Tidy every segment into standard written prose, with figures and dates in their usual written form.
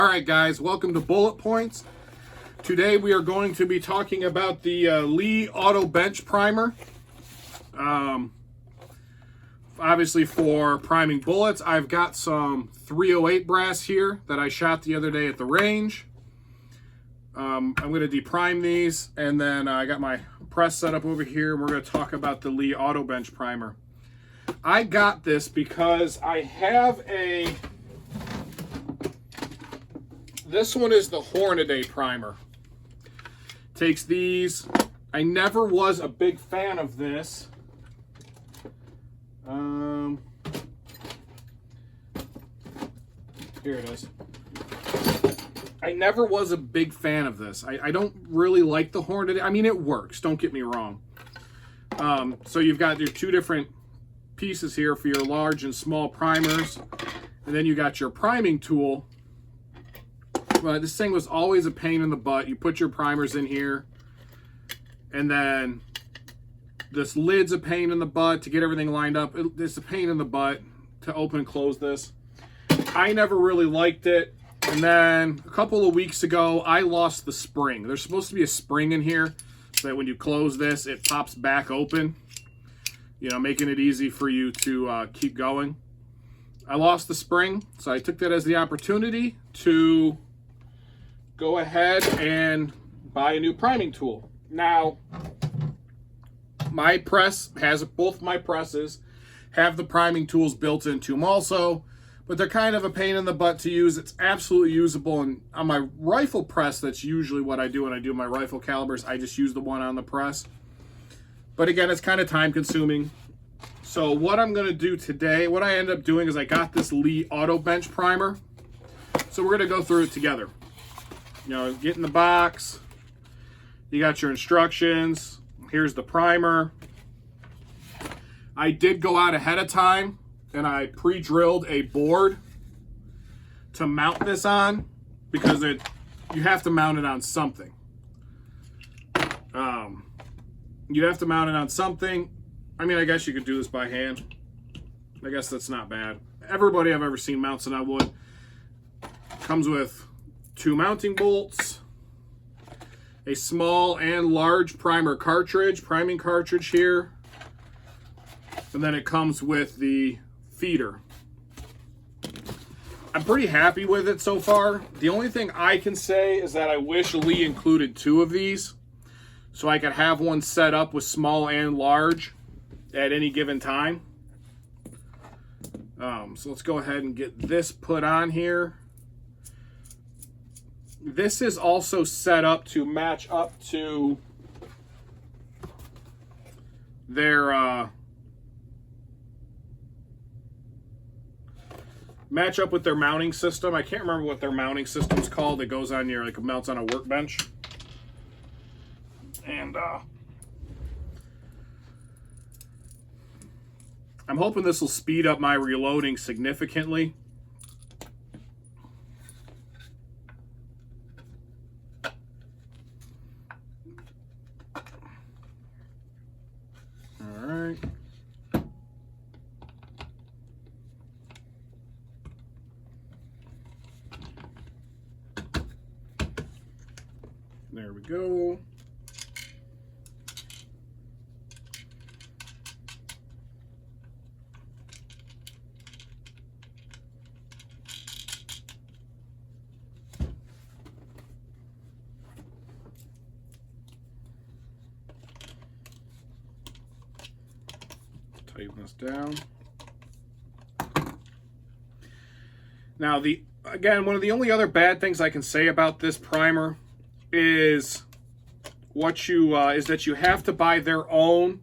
All right, guys, welcome to Bullet Points. Today we are going to be talking about the Lee Auto Bench Primer. Obviously for priming bullets. I've got some 308 brass here that I shot the other day at the range. I'm going to deprime these, and then I got my press set up over here, and we're going to talk about the Lee Auto Bench Primer. I got this because I have a... This one is the Hornady primer. Takes these. I never was a big fan of this. Here it is. I never was a big fan of this. I don't really like the Hornady. I mean, it works. Don't get me wrong. So you've got your two different pieces here for your large and small primers. And then you got your priming tool. But this thing was always a pain in the butt. You put your primers in here, and then this lid's a pain in the butt to get everything lined up. It's a pain in the butt to open and close this. I never really liked it. And then a couple of weeks ago, I lost the spring. There's supposed to be a spring in here so that when you close this, it pops back open, you know, making it easy for you to keep going. I lost the spring, so I took that as the opportunity to go ahead and buy a new priming tool. Now, my press has, both my presses have the priming tools built into them also, but they're kind of a pain in the butt to use. It's absolutely usable, and on my rifle press, that's usually what I do when I do my rifle calibers. I just use the one on the press. But again, it's kind of time consuming. So what I'm gonna do today, what I ended up doing is I got this Lee Auto Bench Primer. So we're gonna go through it together. You know, get in the box. You got your instructions. Here's the primer. I did go out ahead of time and I pre-drilled a board to mount this on because you have to mount it on something. You have to mount it on something. I mean, I guess you could do this by hand. I guess that's not bad. Everybody I've ever seen mounts it on wood. Comes with 2 mounting bolts, a small and large priming cartridge here, and then it comes with the feeder. I'm pretty happy with it so far. The only thing I can say is that I wish Lee included 2 of these so I could have one set up with small and large at any given time. So let's go ahead and get this put on here. This is also set up to match up to their match up with their mounting system. I can't remember what their mounting system's called. It goes on your, like, it mounts on a workbench. And I'm hoping this will speed up my reloading significantly. There we go. Tighten this down. Now, again, one of the only other bad things I can say about this primer is that you have to buy their own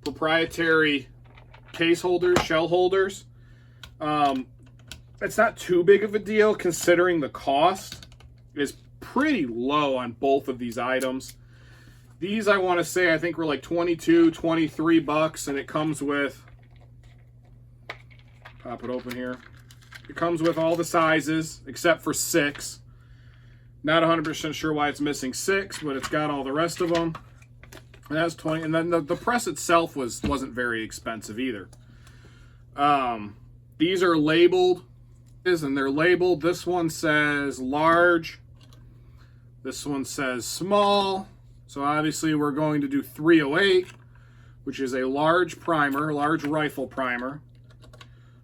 proprietary case holders, shell holders. It's not too big of a deal considering the cost is pretty low on both of these items. These, I want to say, I think were like 22, 23 bucks, and it comes with, pop it open here. It comes with all the sizes except for 6. Not 100% sure why it's missing 6, but it's got all the rest of them. And that's 20. And then the press itself wasn't very expensive either. These are labeled and they're labeled. This one says large. This one says small. So obviously we're going to do 308, which is a large primer, large rifle primer.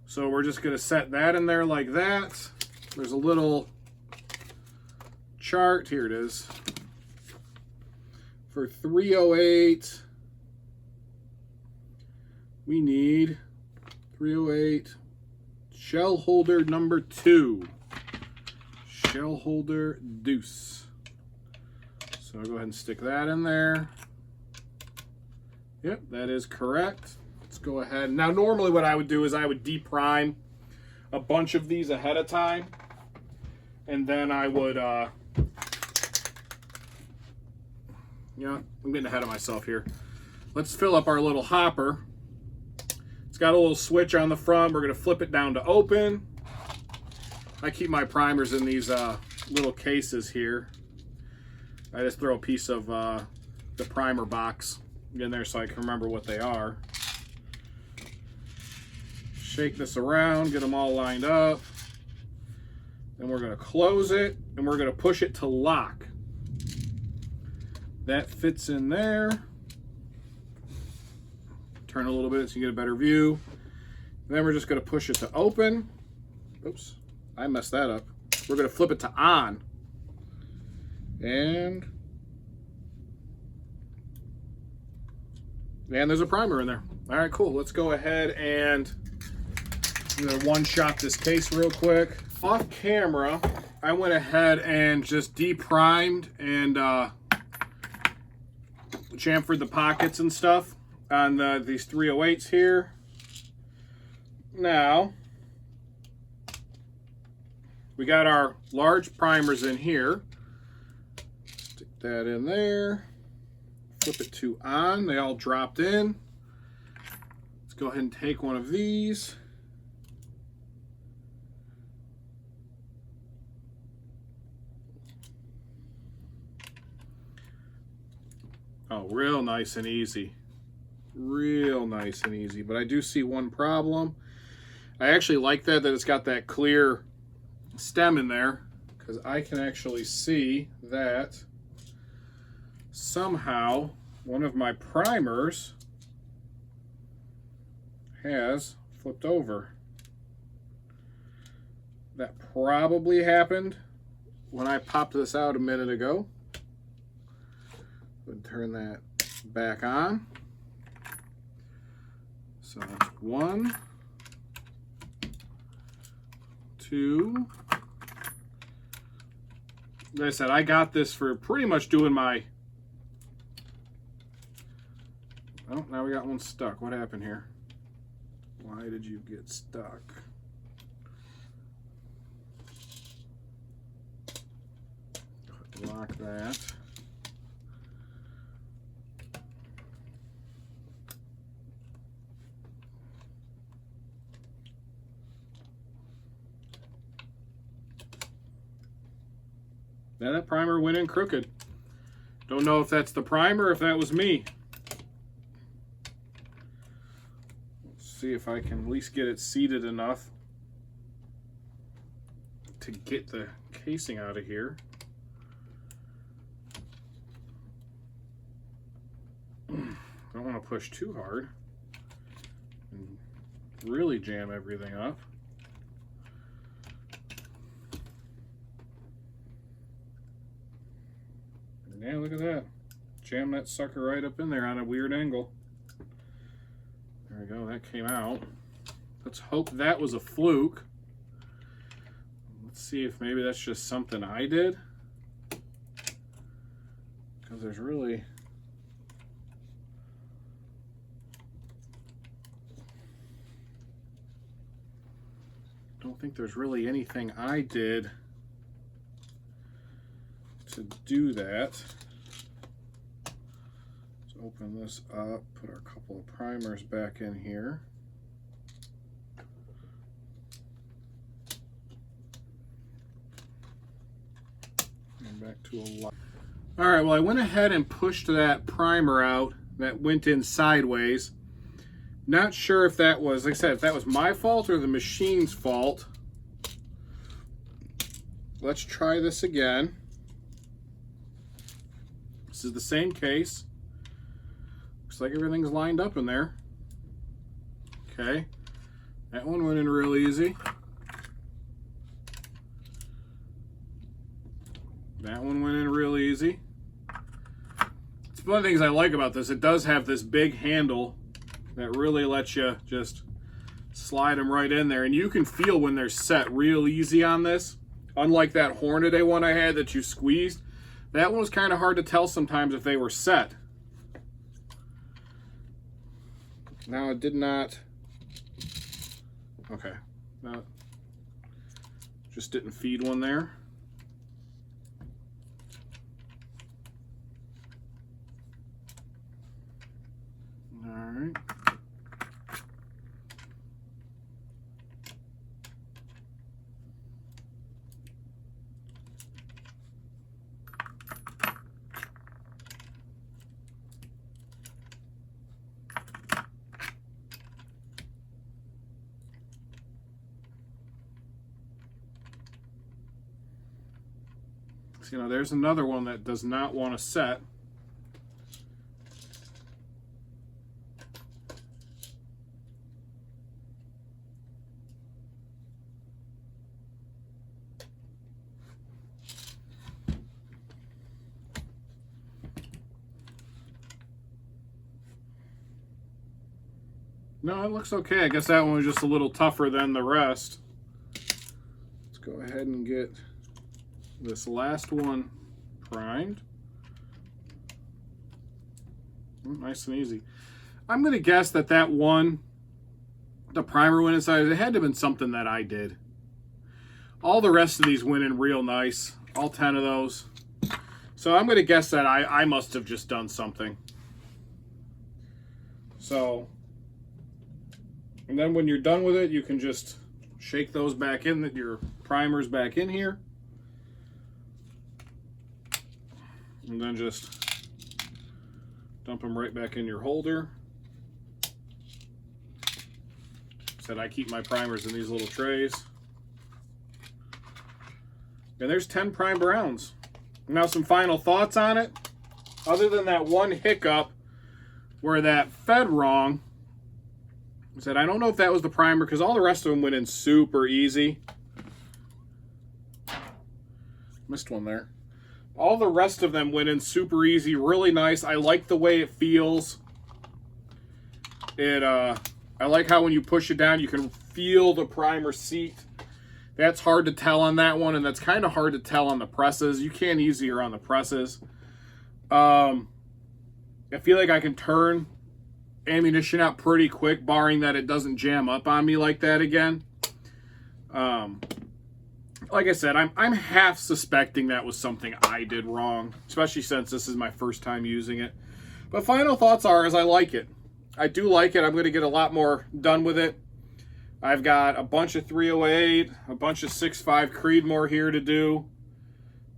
So we're just going to set that in there like that. There's a little chart. Here it is. For 308, we need 308 shell holder number 2. Shell holder deuce. So I'll go ahead and stick that in there. Yep, that is correct. Let's go ahead. Now, normally what I would do is I would deprime a bunch of these ahead of time. And then I would, yeah, I'm getting ahead of myself here. Let's fill up our little hopper. It's got a little switch on the front. We're going to flip it down to open. I keep my primers in these little cases here. I just throw a piece of the primer box in there so I can remember what they are. Shake this around, get them all lined up. Then we're going to close it and we're going to push it to lock. That fits in there. Turn a little bit so you get a better view. And then we're just going to push it to open. Oops, I messed that up. We're going to flip it to on. And there's a primer in there. All right, cool. Let's go ahead and I'm going to one-shot this case real quick. Off camera, I went ahead and just deprimed and chamfered the pockets and stuff on these 308s here. Now, we got our large primers in here. Stick that in there. Flip it to on. They all dropped in. Let's go ahead and take one of these. Oh, real nice and easy. Real nice and easy. But I do see one problem. I actually like that it's got that clear stem in there, because I can actually see that somehow one of my primers has flipped over. That probably happened when I popped this out a minute ago. Go ahead and turn that back on. So that's 1, 2. Like I said, I got this for pretty much doing my... Oh, now we got one stuck. What happened here? Why did you get stuck? Lock that. Now that primer went in crooked. Don't know if that's the primer or if that was me. Let's see if I can at least get it seated enough to get the casing out of here. Don't want to push too hard and really jam everything up. Yeah, look at that. Jam that sucker right up in there on a weird angle. There we go, that came out. Let's hope that was a fluke. Let's see if maybe that's just something I did. Because there's really... don't think there's really anything I did to do that. Let's open this up, put our couple of primers back in here. And back to a lot. All right, well, I went ahead and pushed that primer out that went in sideways. Not sure if that was, like I said, if that was my fault or the machine's fault. let's try this again. This is the same case. Looks like everything's lined up in there. Okay, that one went in real easy. That one went in real easy. It's one of the things I like about this. It does have this big handle that really lets you just slide them right in there. And you can feel when they're set real easy on this. Unlike that Hornady one I had that you squeezed. That one was kind of hard to tell sometimes if they were set. Now it did not. Okay. Now, just didn't feed one there. All right. So, you know, there's another one that does not want to set. No, it looks okay. I guess that one was just a little tougher than the rest. Let's go ahead and get this last one primed. Nice and easy. I'm going to guess that that one, the primer went inside. It had to have been something that I did. All the rest of these went in real nice. All 10 of those. So I'm going to guess that I must have just done something. So, and then when you're done with it, you can just shake those back in, that your primer's back in here. And then just dump them right back in your holder. Said I keep my primers in these little trays. And there's 10 primed rounds. Now some final thoughts on it. Other than that one hiccup where that fed wrong, I said I don't know if that was the primer because all the rest of them went in super easy. Missed one there. All the rest of them went in super easy, really nice. I like the way it feels. I like how when you push it down, you can feel the primer seat. That's hard to tell on that one, and that's kind of hard to tell on the presses. You can easier on the presses. I feel like I can turn ammunition out pretty quick, barring that it doesn't jam up on me like that again. Like I said, I'm half suspecting that was something I did wrong, especially since this is my first time using it. But final thoughts are, I like it. I do like it. I'm going to get a lot more done with it. I've got a bunch of 308, a bunch of 6.5 Creedmoor here to do,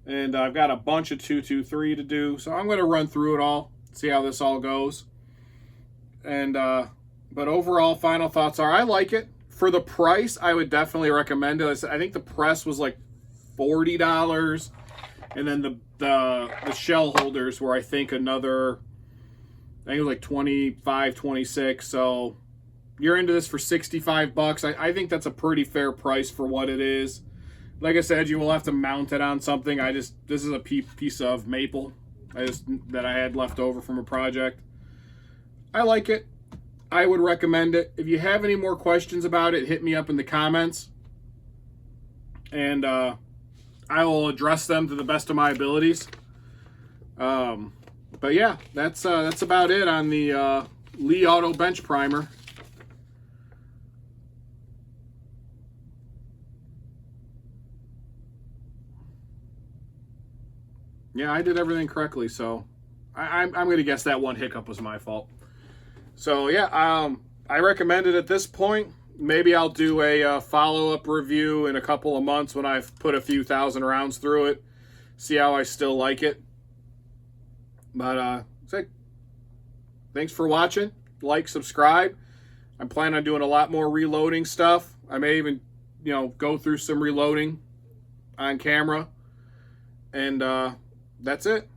and I've got a bunch of 223 to do. So I'm going to run through it all, see how this all goes. And but overall, final thoughts are, I like it. For the price, I would definitely recommend it. I think the press was like $40, and then the shell holders were, I think, another, I think it was like 25, 26. So you're into this for 65 bucks. I think that's a pretty fair price for what it is. Like I said, you will have to mount it on something. This is a piece of maple that I had left over from a project. I like it. I would recommend it. If you have any more questions about it, hit me up in the comments, and I will address them to the best of my abilities. But yeah, that's about it on the Lee Auto Bench Primer. Yeah, I did everything correctly, so I'm going to guess that one hiccup was my fault. So yeah, I recommend it at this point. Maybe I'll do a follow-up review in a couple of months when I've put a few thousand rounds through it, see how I still like it. But thanks for watching. Like, subscribe. I'm planning on doing a lot more reloading stuff. I may even, go through some reloading on camera. And that's it.